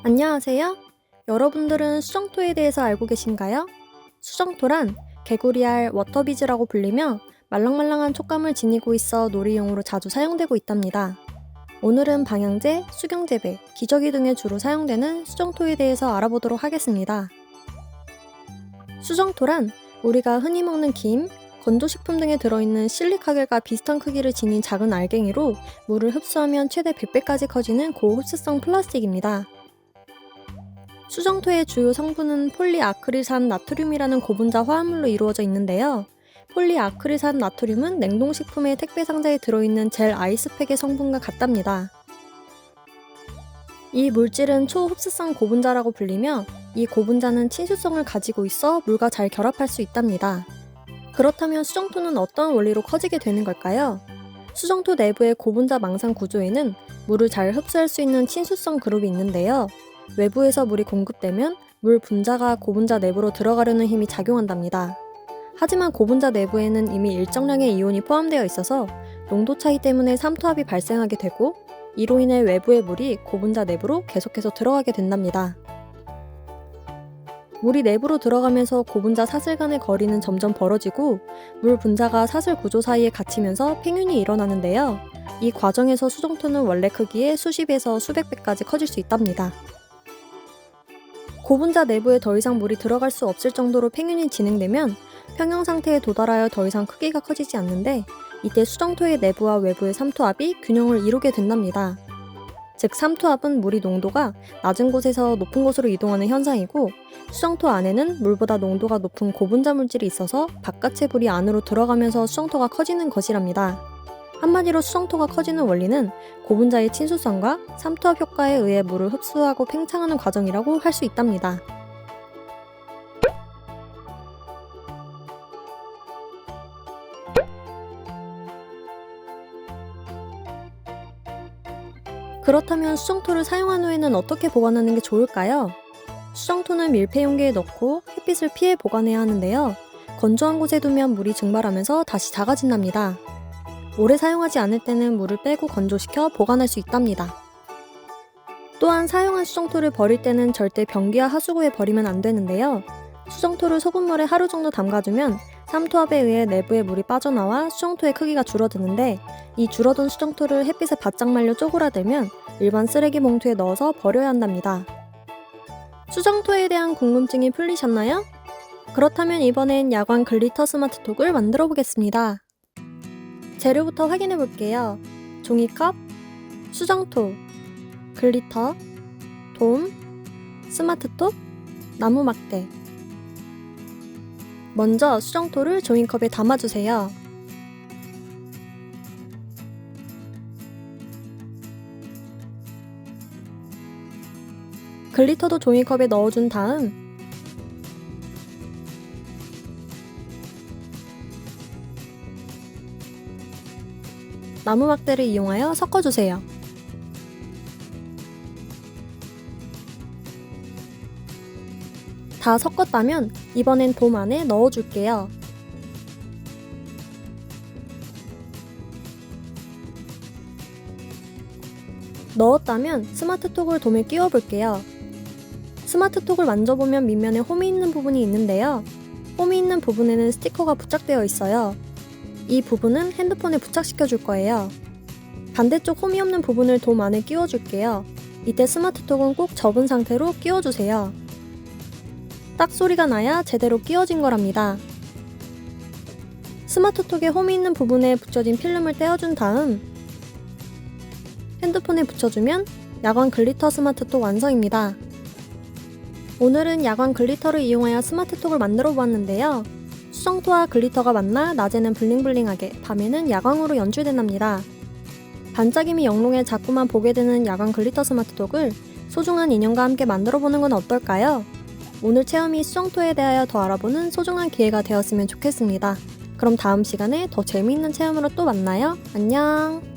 안녕하세요. 여러분들은 수정토에 대해서 알고 계신가요? 수정토란 개구리알, 워터비즈라고 불리며 말랑말랑한 촉감을 지니고 있어 놀이용으로 자주 사용되고 있답니다. 오늘은 방향제, 수경재배, 기저귀 등에 주로 사용되는 수정토에 대해서 알아보도록 하겠습니다. 수정토란 우리가 흔히 먹는 김, 건조식품 등에 들어있는 실리카겔과 비슷한 크기를 지닌 작은 알갱이로 물을 흡수하면 최대 100배까지 커지는 고흡수성 플라스틱입니다. 수정토의 주요 성분은 폴리아크릴산 나트륨이라는 고분자 화합물로 이루어져 있는데요. 폴리아크릴산 나트륨은 냉동식품의 택배 상자에 들어있는 젤 아이스팩의 성분과 같답니다. 이 물질은 초흡수성 고분자라고 불리며 이 고분자는 친수성을 가지고 있어 물과 잘 결합할 수 있답니다. 그렇다면 수정토는 어떤 원리로 커지게 되는 걸까요? 수정토 내부의 고분자 망상 구조에는 물을 잘 흡수할 수 있는 친수성 그룹이 있는데요. 외부에서 물이 공급되면 물 분자가 고분자 내부로 들어가려는 힘이 작용한답니다. 하지만 고분자 내부에는 이미 일정량의 이온이 포함되어 있어서 농도 차이 때문에 삼투압이 발생하게 되고 이로 인해 외부의 물이 고분자 내부로 계속해서 들어가게 된답니다. 물이 내부로 들어가면서 고분자 사슬 간의 거리는 점점 벌어지고 물 분자가 사슬 구조 사이에 갇히면서 팽윤이 일어나는데요. 이 과정에서 수정토는 원래 크기의 수십에서 수백 배까지 커질 수 있답니다. 고분자 내부에 더 이상 물이 들어갈 수 없을 정도로 팽윤이 진행되면 평형 상태에 도달하여 더 이상 크기가 커지지 않는데 이때 수정토의 내부와 외부의 삼투압이 균형을 이루게 된답니다. 즉 삼투압은 물이 농도가 낮은 곳에서 높은 곳으로 이동하는 현상이고 수정토 안에는 물보다 농도가 높은 고분자 물질이 있어서 바깥의 물이 안으로 들어가면서 수정토가 커지는 것이랍니다. 한마디로 수정토가 커지는 원리는 고분자의 친수성과 삼투압 효과에 의해 물을 흡수하고 팽창하는 과정이라고 할 수 있답니다. 그렇다면 수정토를 사용한 후에는 어떻게 보관하는 게 좋을까요? 수정토는 밀폐 용기에 넣고 햇빛을 피해 보관해야 하는데요. 건조한 곳에 두면 물이 증발하면서 다시 작아진답니다. 오래 사용하지 않을 때는 물을 빼고 건조시켜 보관할 수 있답니다. 또한 사용한 수정토를 버릴 때는 절대 변기와 하수구에 버리면 안 되는데요. 수정토를 소금물에 하루 정도 담가두면 삼투압에 의해 내부의 물이 빠져나와 수정토의 크기가 줄어드는데 이 줄어든 수정토를 햇빛에 바짝 말려 쪼그라들면 일반 쓰레기 봉투에 넣어서 버려야 한답니다. 수정토에 대한 궁금증이 풀리셨나요? 그렇다면 이번엔 야광 글리터 스마트톡을 만들어 보겠습니다. 재료부터 확인해 볼게요. 종이컵, 수정토, 글리터, 돔, 스마트톡, 나무 막대. 먼저 수정토를 종이컵에 담아주세요. 글리터도 종이컵에 넣어준 다음 나무 막대를 이용하여 섞어주세요. 다 섞었다면 이번엔 돔 안에 넣어줄게요. 넣었다면 스마트톡을 돔에 끼워 볼게요. 스마트톡을 만져보면 밑면에 홈이 있는 부분이 있는데요. 홈이 있는 부분에는 스티커가 부착되어 있어요. 이 부분은 핸드폰에 부착시켜 줄 거예요. 반대쪽 홈이 없는 부분을 돔 안에 끼워 줄게요. 이때 스마트톡은 꼭 접은 상태로 끼워 주세요. 딱 소리가 나야 제대로 끼워진 거랍니다. 스마트톡에 홈이 있는 부분에 붙여진 필름을 떼어준 다음 핸드폰에 붙여주면 야광 글리터 스마트톡 완성입니다. 오늘은 야광 글리터를 이용하여 스마트톡을 만들어 보았는데요. 수정토와 글리터가 만나 낮에는 블링블링하게, 밤에는 야광으로 연출된답니다. 반짝임이 영롱해 자꾸만 보게 되는 야광 글리터 스마트톡을 소중한 인형과 함께 만들어 보는 건 어떨까요? 오늘 체험이 수정토에 대하여 더 알아보는 소중한 기회가 되었으면 좋겠습니다. 그럼 다음 시간에 더 재미있는 체험으로 또 만나요. 안녕!